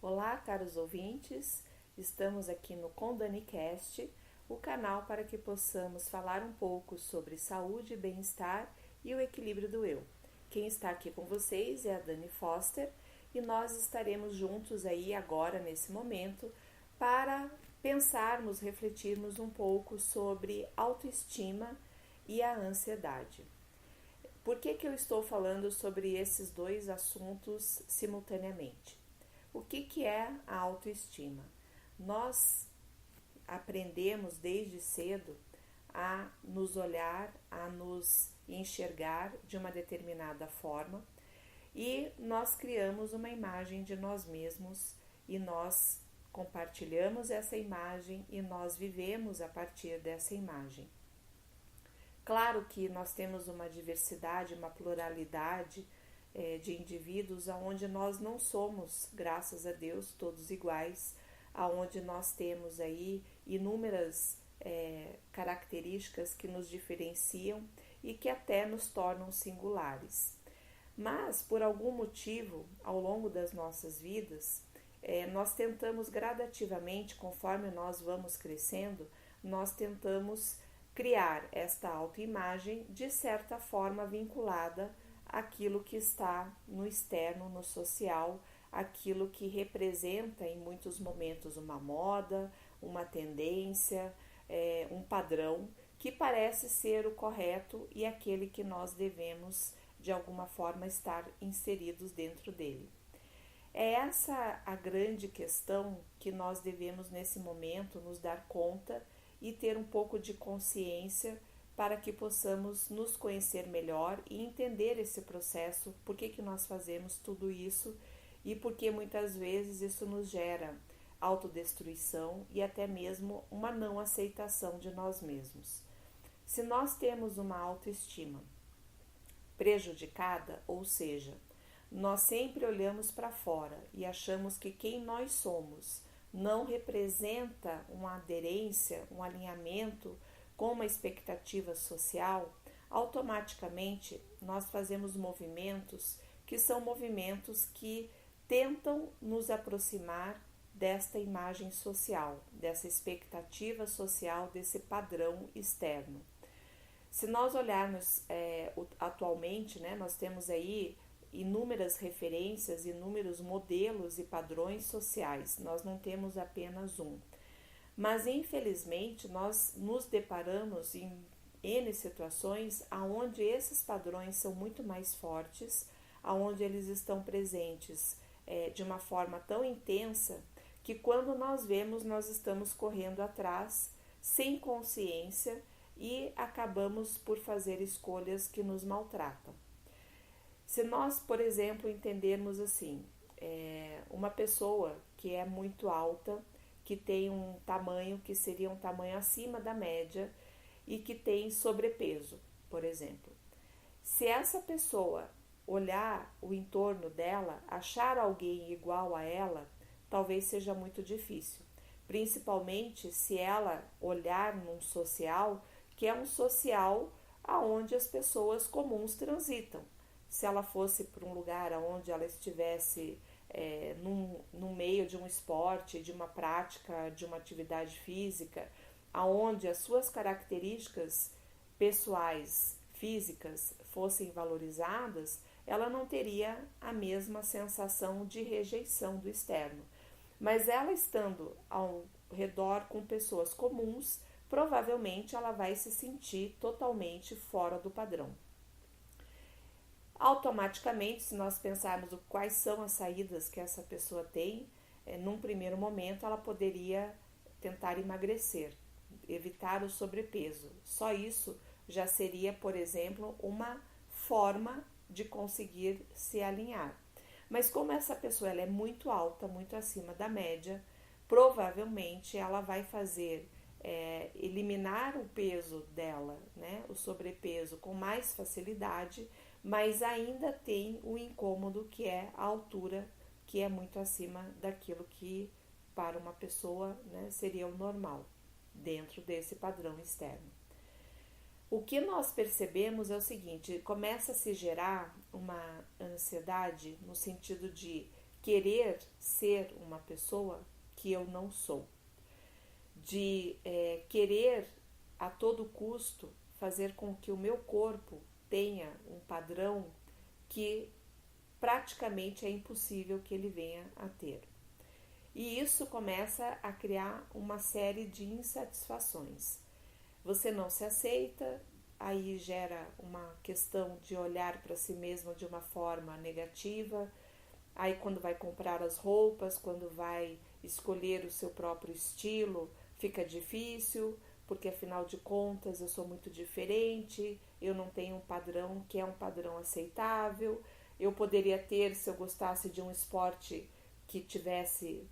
Olá, caros ouvintes, estamos aqui no ConDaniCast, o canal para que possamos falar um pouco sobre saúde, bem-estar e o equilíbrio do eu. Quem está aqui com vocês é a Dani Foster e nós estaremos juntos aí agora, nesse momento, para pensarmos, refletirmos um pouco sobre autoestima e a ansiedade. Por que eu estou falando sobre esses dois assuntos simultaneamente? O que é a autoestima? Nós aprendemos desde cedo a nos olhar, a nos enxergar de uma determinada forma e nós criamos uma imagem de nós mesmos e nós compartilhamos essa imagem e nós vivemos a partir dessa imagem. Claro que nós temos uma diversidade, uma pluralidade de indivíduos onde nós não somos, graças a Deus, todos iguais, onde nós temos aí inúmeras características que nos diferenciam e que até nos tornam singulares. Mas, por algum motivo, ao longo das nossas vidas, nós tentamos gradativamente, conforme nós vamos crescendo, nós tentamos criar esta autoimagem de certa forma vinculada àquilo que está no externo, no social, aquilo que representa em muitos momentos uma moda, uma tendência, um padrão que parece ser o correto e aquele que nós devemos de alguma forma estar inseridos dentro dele. É essa a grande questão que nós devemos nesse momento nos dar conta e ter um pouco de consciência para que possamos nos conhecer melhor e entender esse processo, por que nós fazemos tudo isso e porque muitas vezes isso nos gera autodestruição e até mesmo uma não aceitação de nós mesmos. Se nós temos uma autoestima prejudicada, ou seja, nós sempre olhamos para fora e achamos que quem nós somos não representa uma aderência, um alinhamento com uma expectativa social, automaticamente nós fazemos movimentos que são movimentos que tentam nos aproximar desta imagem social, dessa expectativa social, desse padrão externo. Se nós olharmos atualmente, nós temos aí inúmeras referências, inúmeros modelos e padrões sociais, nós não temos apenas um. Mas, infelizmente, nós nos deparamos em N situações onde esses padrões são muito mais fortes, onde eles estão presentes de uma forma tão intensa que quando nós vemos, nós estamos correndo atrás, sem consciência e acabamos por fazer escolhas que nos maltratam. Se nós, por exemplo, entendermos assim, uma pessoa que é muito alta, que tem um tamanho que seria um tamanho acima da média e que tem sobrepeso, por exemplo. Se essa pessoa olhar o entorno dela, achar alguém igual a ela, talvez seja muito difícil. Principalmente se ela olhar num social, que é um social onde as pessoas comuns transitam. Se ela fosse para um lugar onde ela estivesse no meio de um esporte, de uma prática, de uma atividade física, onde as suas características pessoais, físicas, fossem valorizadas, ela não teria a mesma sensação de rejeição do externo. Mas ela estando ao redor com pessoas comuns, provavelmente ela vai se sentir totalmente fora do padrão. Automaticamente, se nós pensarmos quais são as saídas que essa pessoa tem, num primeiro momento ela poderia tentar emagrecer, evitar o sobrepeso. Só isso já seria, por exemplo, uma forma de conseguir se alinhar. Mas como essa pessoa ela é muito alta, muito acima da média, provavelmente ela vai fazer eliminar o peso dela, o sobrepeso com mais facilidade, mas ainda tem o incômodo que é a altura, que é muito acima daquilo que para uma pessoa seria o normal, dentro desse padrão externo. O que nós percebemos é o seguinte, começa a se gerar uma ansiedade no sentido de querer ser uma pessoa que eu não sou, de querer a todo custo fazer com que o meu corpo tenha um padrão que praticamente é impossível que ele venha a ter. E isso começa a criar uma série de insatisfações. Você não se aceita, aí gera uma questão de olhar para si mesmo de uma forma negativa. Aí quando vai comprar as roupas, quando vai escolher o seu próprio estilo, fica difícil, porque afinal de contas eu sou muito diferente, eu não tenho um padrão que é um padrão aceitável. Eu poderia ter, se eu gostasse de um esporte que tivesse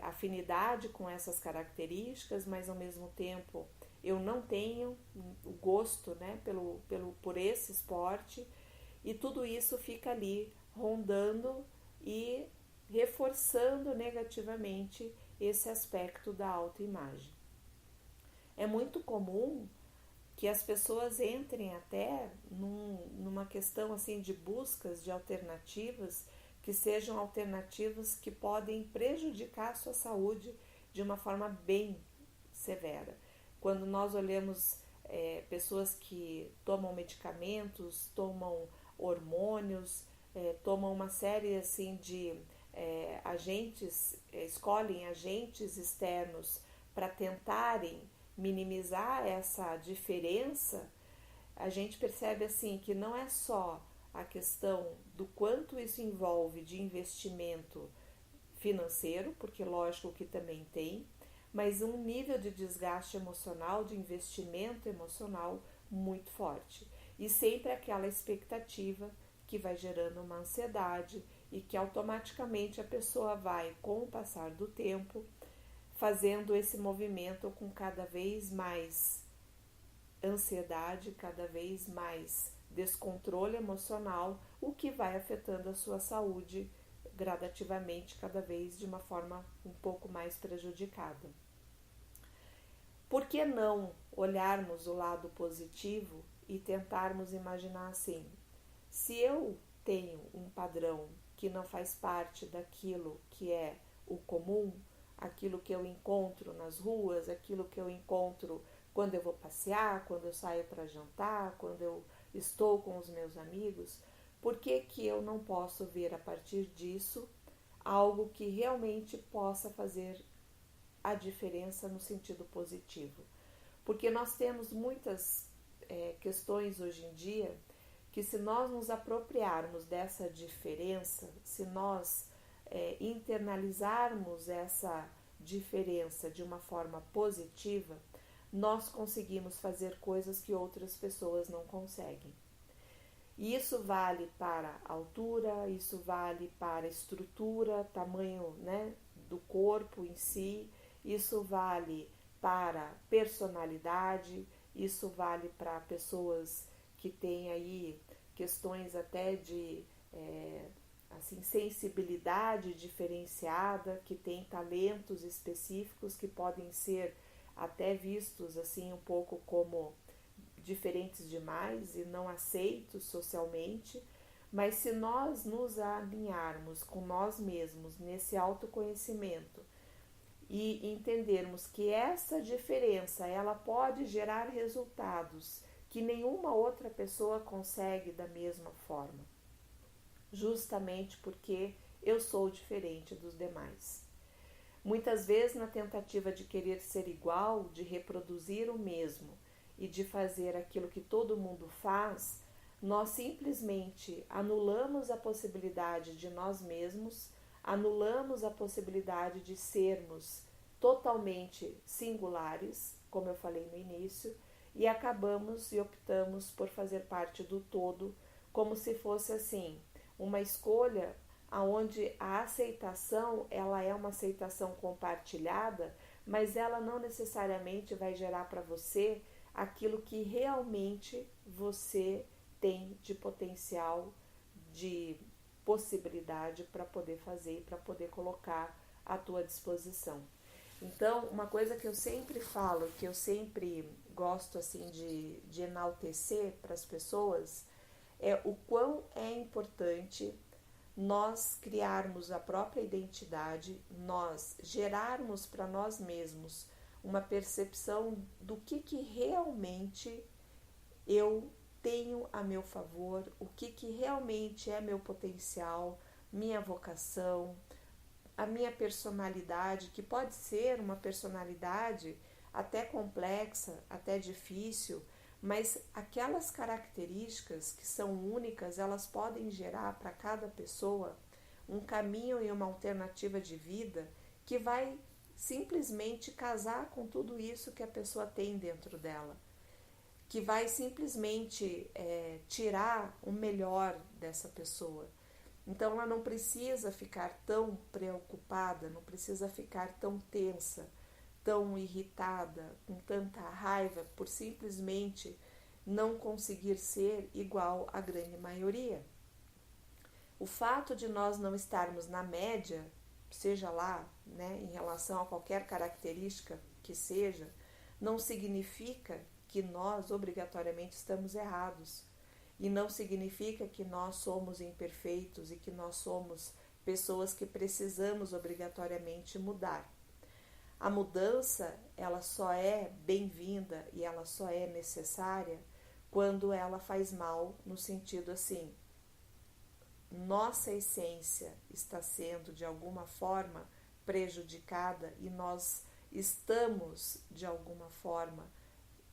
afinidade com essas características, mas ao mesmo tempo eu não tenho o gosto, né, por esse esporte, e tudo isso fica ali rondando e reforçando negativamente esse aspecto da autoimagem. É muito comum que as pessoas entrem até numa questão assim de buscas de alternativas que sejam alternativas que podem prejudicar a sua saúde de uma forma bem severa. Quando nós olhamos pessoas que tomam medicamentos, tomam hormônios, tomam uma série assim de agentes, escolhem agentes externos para tentarem minimizar essa diferença, a gente percebe assim que não é só a questão do quanto isso envolve de investimento financeiro, porque lógico que também tem, mas um nível de desgaste emocional, de investimento emocional muito forte. E sempre aquela expectativa que vai gerando uma ansiedade e que automaticamente a pessoa vai, com o passar do tempo, fazendo esse movimento com cada vez mais ansiedade, cada vez mais descontrole emocional, o que vai afetando a sua saúde gradativamente, cada vez de uma forma um pouco mais prejudicada. Por que não olharmos o lado positivo e tentarmos imaginar assim: se eu tenho um padrão que não faz parte daquilo que é o comum, aquilo que eu encontro nas ruas, aquilo que eu encontro quando eu vou passear, quando eu saio para jantar, quando eu estou com os meus amigos, por que que eu não posso ver a partir disso algo que realmente possa fazer a diferença no sentido positivo? Porque nós temos muitas questões hoje em dia que, se nós nos apropriarmos dessa diferença, se nós internalizarmos essa diferença de uma forma positiva, nós conseguimos fazer coisas que outras pessoas não conseguem. E isso vale para a altura, isso vale para a estrutura, tamanho, né, do corpo em si, isso vale para personalidade, isso vale para pessoas que têm aí questões até de assim, sensibilidade diferenciada, que têm talentos específicos que podem ser até vistos assim um pouco como diferentes demais e não aceitos socialmente. Mas se nós nos alinharmos com nós mesmos nesse autoconhecimento e entendermos que essa diferença ela pode gerar resultados que nenhuma outra pessoa consegue da mesma forma, justamente porque eu sou diferente dos demais. Muitas vezes, na tentativa de querer ser igual, de reproduzir o mesmo e de fazer aquilo que todo mundo faz, nós simplesmente anulamos a possibilidade de nós mesmos, anulamos a possibilidade de sermos totalmente singulares, como eu falei no início, e acabamos e optamos por fazer parte do todo, como se fosse assim, uma escolha onde a aceitação ela é uma aceitação compartilhada, mas ela não necessariamente vai gerar para você aquilo que realmente você tem de potencial, de possibilidade para poder fazer, para poder colocar à tua disposição. Então, uma coisa que eu sempre falo, que eu sempre gosto assim de enaltecer para as pessoas, é o quão é importante nós criarmos a própria identidade, nós gerarmos para nós mesmos uma percepção do que realmente eu tenho a meu favor, o que realmente é meu potencial, minha vocação, a minha personalidade, que pode ser uma personalidade até complexa, até difícil, mas aquelas características que são únicas, elas podem gerar para cada pessoa um caminho e uma alternativa de vida que vai simplesmente casar com tudo isso que a pessoa tem dentro dela, que vai simplesmente tirar o melhor dessa pessoa. Então ela não precisa ficar tão preocupada, não precisa ficar tão tensa, tão irritada, com tanta raiva por simplesmente não conseguir ser igual à grande maioria. O fato de nós não estarmos na média, seja lá, né, em relação a qualquer característica que seja, não significa que nós obrigatoriamente estamos errados. E não significa que nós somos imperfeitos e que nós somos pessoas que precisamos obrigatoriamente mudar. A mudança, ela só é bem-vinda e ela só é necessária quando ela faz mal, no sentido assim, nossa essência está sendo de alguma forma prejudicada e nós estamos de alguma forma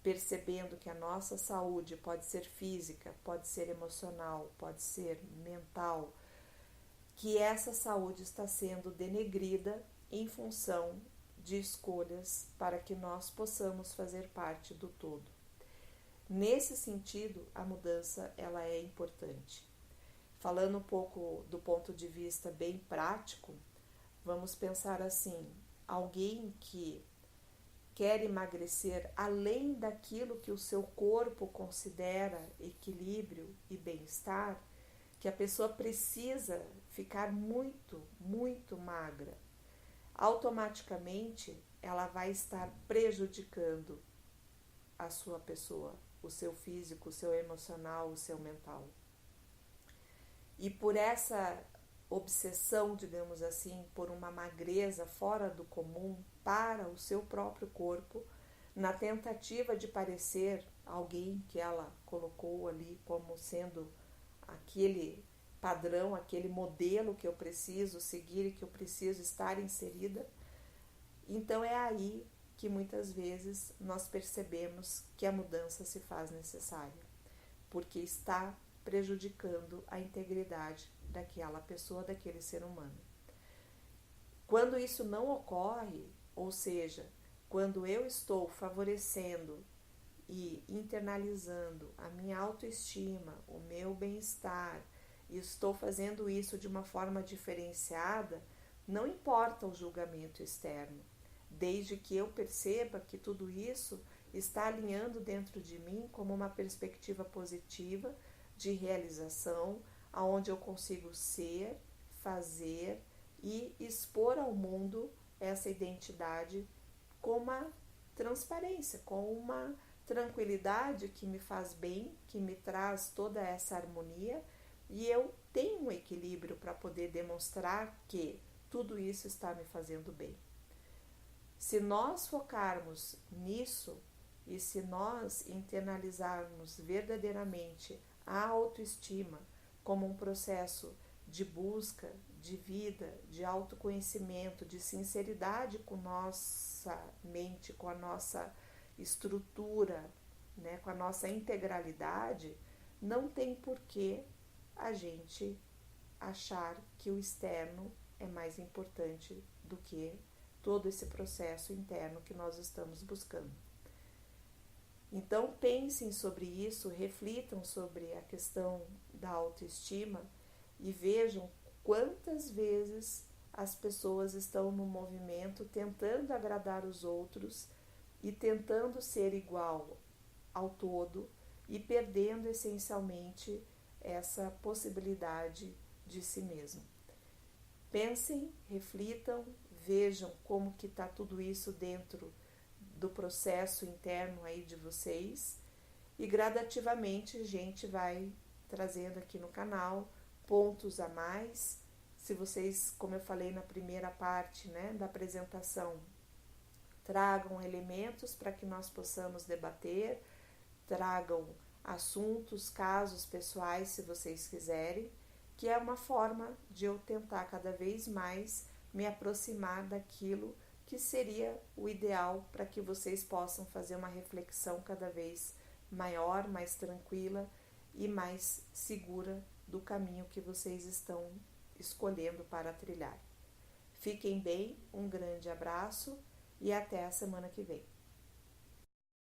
percebendo que a nossa saúde pode ser física, pode ser emocional, pode ser mental, que essa saúde está sendo denegrida em função de escolhas para que nós possamos fazer parte do todo. Nesse sentido, a mudança ela é importante. Falando um pouco do ponto de vista bem prático, vamos pensar assim, alguém que quer emagrecer além daquilo que o seu corpo considera equilíbrio e bem-estar, que a pessoa precisa ficar muito, muito magra, automaticamente ela vai estar prejudicando a sua pessoa, o seu físico, o seu emocional, o seu mental. E por essa obsessão, digamos assim, por uma magreza fora do comum para o seu próprio corpo, na tentativa de parecer alguém que ela colocou ali como sendo aquele padrão, aquele modelo que eu preciso seguir e que eu preciso estar inserida. Então é aí que muitas vezes nós percebemos que a mudança se faz necessária, porque está prejudicando a integridade daquela pessoa, daquele ser humano. Quando isso não ocorre, ou seja, quando eu estou favorecendo e internalizando a minha autoestima, o meu bem-estar, e estou fazendo isso de uma forma diferenciada, não importa o julgamento externo, desde que eu perceba que tudo isso está alinhando dentro de mim como uma perspectiva positiva de realização, aonde eu consigo ser, fazer e expor ao mundo essa identidade com uma transparência, com uma tranquilidade que me faz bem, que me traz toda essa harmonia, e eu tenho um equilíbrio para poder demonstrar que tudo isso está me fazendo bem. Se nós focarmos nisso e se nós internalizarmos verdadeiramente a autoestima como um processo de busca, de vida, de autoconhecimento, de sinceridade com nossa mente, com a nossa estrutura, né, com a nossa integralidade, não tem porquê a gente achar que o externo é mais importante do que todo esse processo interno que nós estamos buscando. Então pensem sobre isso, reflitam sobre a questão da autoestima e vejam quantas vezes as pessoas estão no movimento tentando agradar os outros e tentando ser igual ao todo e perdendo essencialmente essa possibilidade de si mesmo. Pensem, reflitam, vejam como que está tudo isso dentro do processo interno aí de vocês e gradativamente a gente vai trazendo aqui no canal pontos a mais. Se vocês, como eu falei na primeira parte, né, da apresentação, tragam elementos para que nós possamos debater, tragam assuntos, casos pessoais, se vocês quiserem, que é uma forma de eu tentar cada vez mais me aproximar daquilo que seria o ideal para que vocês possam fazer uma reflexão cada vez maior, mais tranquila e mais segura do caminho que vocês estão escolhendo para trilhar. Fiquem bem, um grande abraço e até a semana que vem.